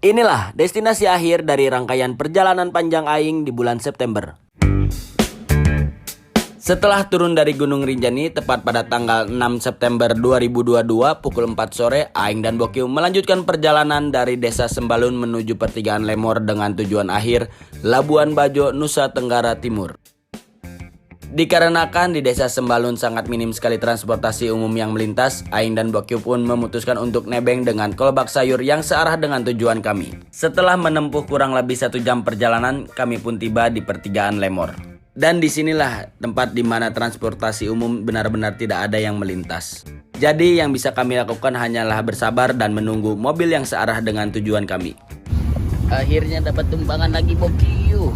Inilah destinasi akhir dari rangkaian perjalanan panjang Aing di bulan September. Setelah turun dari Gunung Rinjani tepat pada tanggal 6 September 2022 pukul 4 sore, Aing dan Bokyu melanjutkan perjalanan dari Desa Sembalun menuju pertigaan Lemor dengan tujuan akhir Labuan Bajo, Nusa Tenggara Timur. Dikarenakan di Desa Sembalun sangat minim sekali transportasi umum yang melintas, Aing dan Bokyu pun memutuskan untuk nebeng dengan kolbak sayur yang searah dengan tujuan kami. Setelah menempuh kurang lebih 1 jam perjalanan, kami pun tiba di pertigaan Lemor. Dan disinilah tempat di mana transportasi umum benar-benar tidak ada yang melintas. Jadi yang bisa kami lakukan hanyalah bersabar dan menunggu mobil yang searah dengan tujuan kami. Akhirnya dapat tumpangan lagi Bokyu.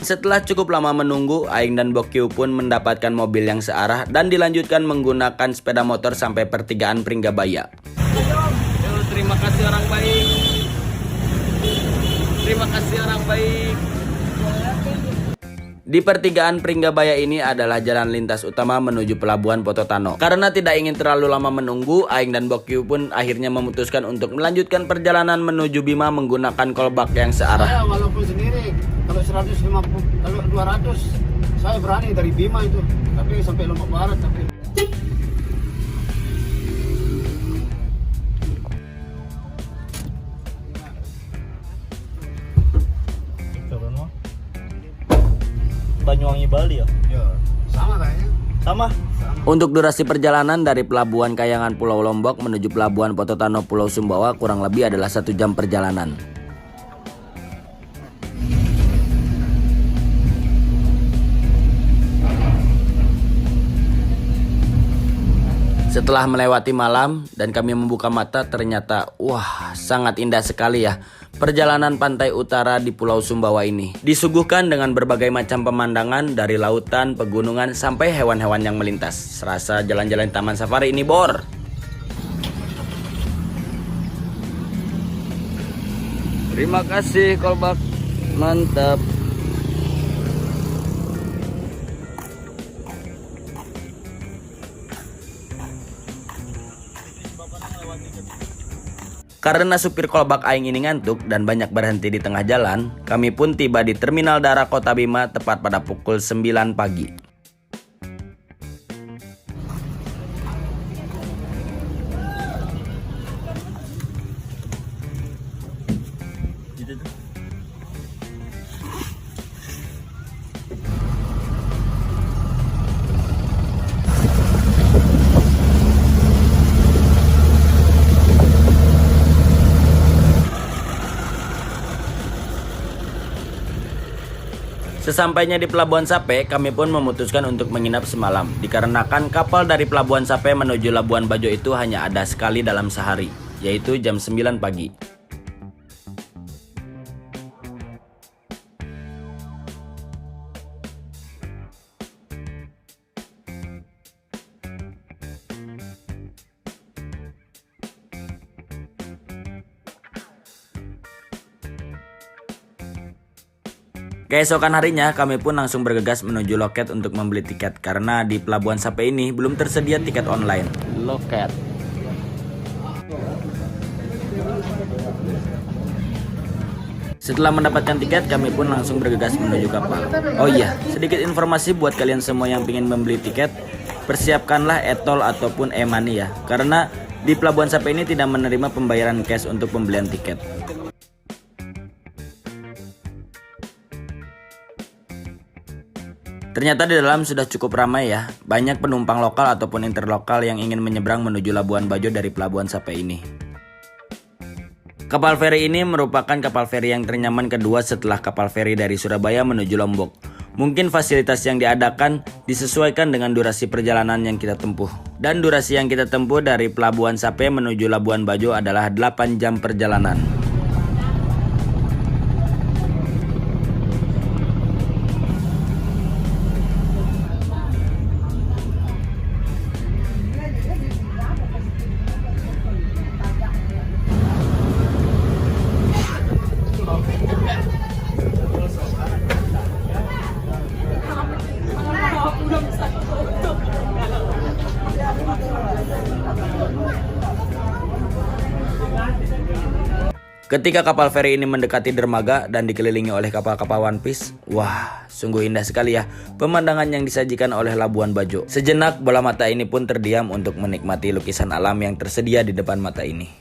Setelah cukup lama menunggu, Aing dan Bokyu pun mendapatkan mobil yang searah dan dilanjutkan menggunakan sepeda motor sampai pertigaan Pringgabaya. Terima kasih orang baik. Terima kasih orang baik. Di pertigaan Pringgabaya ini adalah jalan lintas utama menuju Pelabuhan Pototano. Karena tidak ingin terlalu lama menunggu, Aing dan Bokyu pun akhirnya memutuskan untuk melanjutkan perjalanan menuju Bima menggunakan kolbak yang searah. Saya walaupun sendiri, kalau 150, kalau 200, saya berani dari Bima itu. Tapi sampai Lombok Barat, tapi... Banyuwangi Bali ya? Ya, sama kayaknya. Sama? Untuk durasi perjalanan dari Pelabuhan Kayangan Pulau Lombok menuju Pelabuhan Pototano Pulau Sumbawa kurang lebih adalah 1 jam perjalanan. Setelah melewati malam dan kami membuka mata, ternyata wah sangat indah sekali ya perjalanan pantai utara di Pulau Sumbawa ini. Disuguhkan dengan berbagai macam pemandangan dari lautan, pegunungan sampai hewan-hewan yang melintas. Serasa jalan-jalan taman safari ini bor. Terima kasih kolbak, mantap. Karena supir kolbak Aing ini ngantuk dan banyak berhenti di tengah jalan, kami pun tiba di Terminal Darat Kota Bima tepat pada pukul 9 pagi. Sesampainya di Pelabuhan Sape, kami pun memutuskan untuk menginap semalam. Dikarenakan kapal dari Pelabuhan Sape menuju Labuan Bajo itu hanya ada sekali dalam sehari, yaitu jam 9 pagi. Keesokan harinya kami pun langsung bergegas menuju loket untuk membeli tiket karena di Pelabuhan Sape ini belum tersedia tiket online. Loket. Setelah mendapatkan tiket, kami pun langsung bergegas menuju kapal. Oh iya, sedikit informasi buat kalian semua yang ingin membeli tiket, persiapkanlah e-tol ataupun e-money ya, karena di Pelabuhan Sape ini tidak menerima pembayaran cash untuk pembelian tiket. Ternyata di dalam sudah cukup ramai ya, banyak penumpang lokal ataupun interlokal yang ingin menyeberang menuju Labuan Bajo dari Pelabuhan Sape ini. Kapal feri ini merupakan kapal feri yang ternyaman kedua setelah kapal feri dari Surabaya menuju Lombok. Mungkin fasilitas yang diadakan disesuaikan dengan durasi perjalanan yang kita tempuh. Dan durasi yang kita tempuh dari Pelabuhan Sape menuju Labuan Bajo adalah 8 jam perjalanan. Ketika kapal feri ini mendekati dermaga dan dikelilingi oleh kapal-kapal One Piece, wah, sungguh indah sekali ya pemandangan yang disajikan oleh Labuan Bajo. Sejenak bola mata ini pun terdiam untuk menikmati lukisan alam yang tersedia di depan mata ini.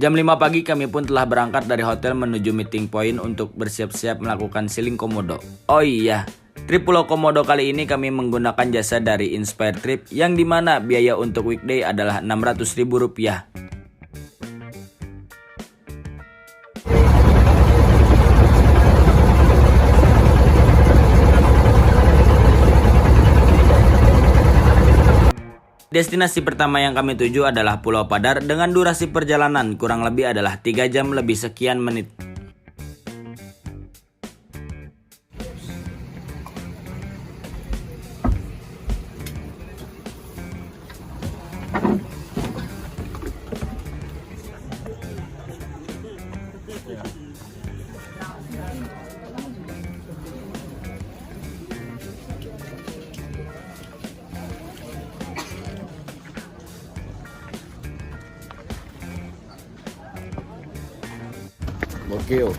Jam 5 pagi kami pun telah berangkat dari hotel menuju meeting point untuk bersiap-siap melakukan Sealing Komodo. Oh iya, trip Pulau Komodo kali ini kami menggunakan jasa dari Inspire Trip yang dimana biaya untuk weekday adalah Rp600.000. Destinasi pertama yang kami tuju adalah Pulau Padar dengan durasi perjalanan kurang lebih adalah 3 jam lebih sekian menit. Kyo,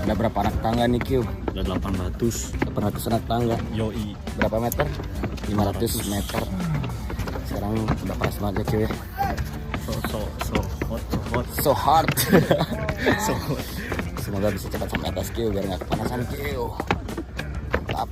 ada berapa anak tangga nih Kyo? Ada 800. 800 anak tangga. Yoi. Berapa meter? 500 meter. Sekarang udah panas banget ya Kyo ya. So hard. So hot. Semoga bisa cepat sampai atas Kyo biar nggak kepanasan Kyo. Mantap.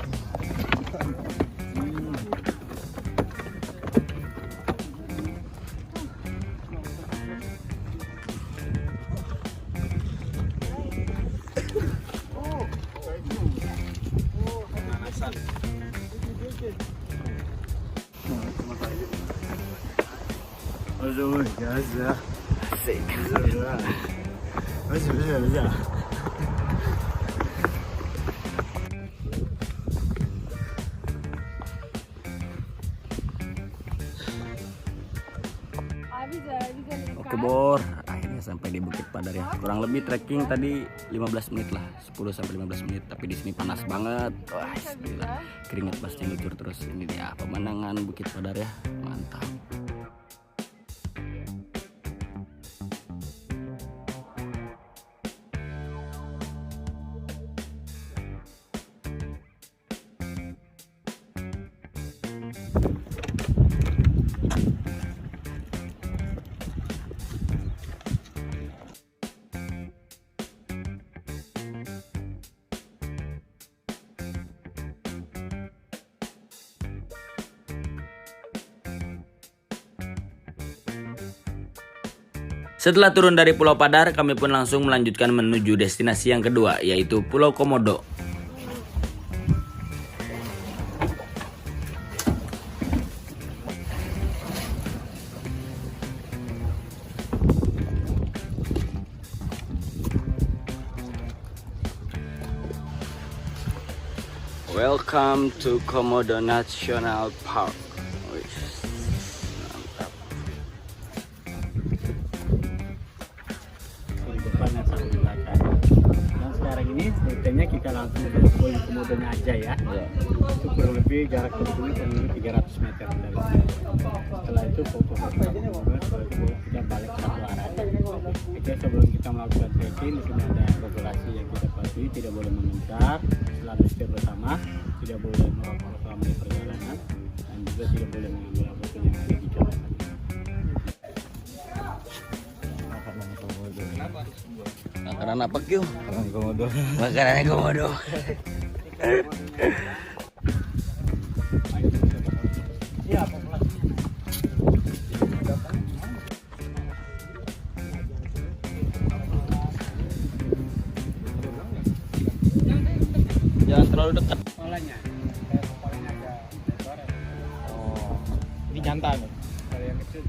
Aduh, gaza. Asik. Bisa. Oke Bor, akhirnya sampai di Bukit Padar ya. Kurang lebih trekking tadi 15 menit lah, 10-15 menit. Tapi di sini panas banget. Wah, gila. Keringat pasti ngucur terus. Ini dia pemandangan Bukit Padar ya. Mantap. Setelah turun dari Pulau Padar, kami pun langsung melanjutkan menuju destinasi yang kedua, yaitu Pulau Komodo. Welcome to Komodo National Park. Rutenya kita langsung ke Pulau Komodonya aja ya. Itu kurang lebih jarak tempuhnya kurang lebih 300 meter dari sini. Setelah itu foto-foto Komodo, setelah itu kita balik ke satu arah. Oke, sebelum kita melakukan trekking, di sini ada regulasi yang kita patuhi, tidak boleh memutar, selalu setir bersama, tidak boleh merokok selama di perjalanan, dan juga tidak boleh mengambil apapun yang ada di jalan. Makanan apa Kyo? Makanan Komodo. Makanan Komodo. Jangan terlalu dekat. Polanya, polanya agak lebar. Oh, ini jantan. Kalau yang kecil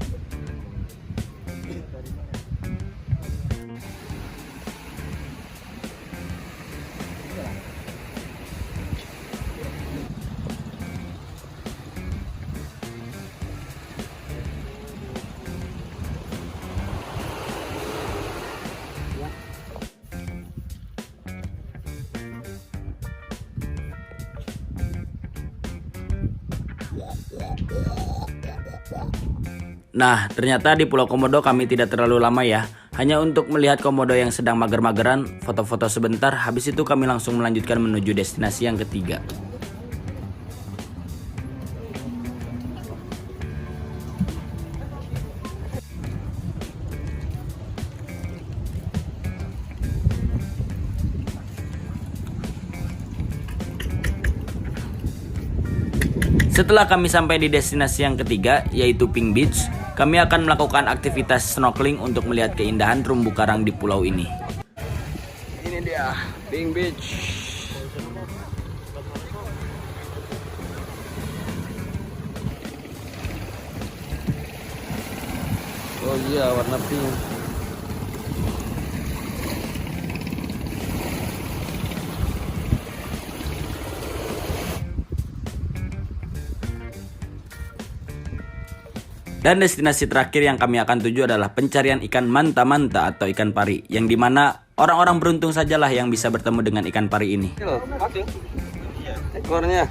Nah, ternyata di Pulau Komodo kami tidak terlalu lama ya. Hanya untuk melihat komodo yang sedang mager-mageran, foto-foto sebentar, habis itu kami langsung melanjutkan menuju destinasi yang ketiga. Setelah kami sampai di destinasi yang ketiga, yaitu Pink Beach, kami akan melakukan aktivitas snorkeling untuk melihat keindahan terumbu karang di pulau ini. Ini dia, Pink Beach. Oh iya, warna pink. Dan destinasi terakhir yang kami akan tuju adalah pencarian ikan manta-manta atau ikan pari, yang dimana orang-orang beruntung sajalah yang bisa bertemu dengan ikan pari ini. Ekornya.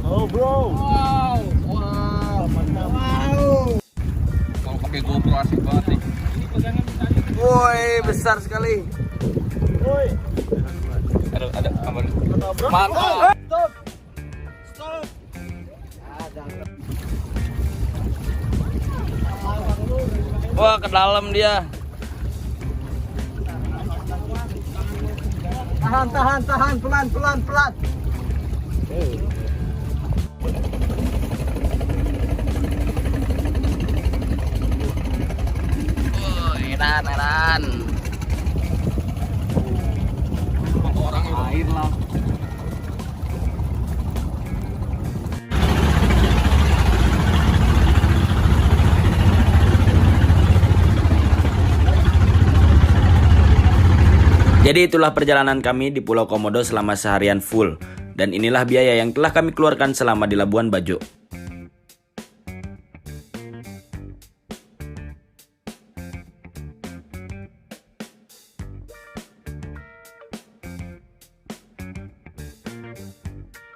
Oh bro. Wow, mantap. Wow. Kalau pakai GoPro asik banget nih. Woi, besar sekali. Woi. Ada kamar. Mantap. Stop. Stop. Wah, ke dalam dia. Tahan, pelan. Edan. Orang air lah. Jadi itulah perjalanan kami di Pulau Komodo selama seharian full. Dan inilah biaya yang telah kami keluarkan selama di Labuan Bajo.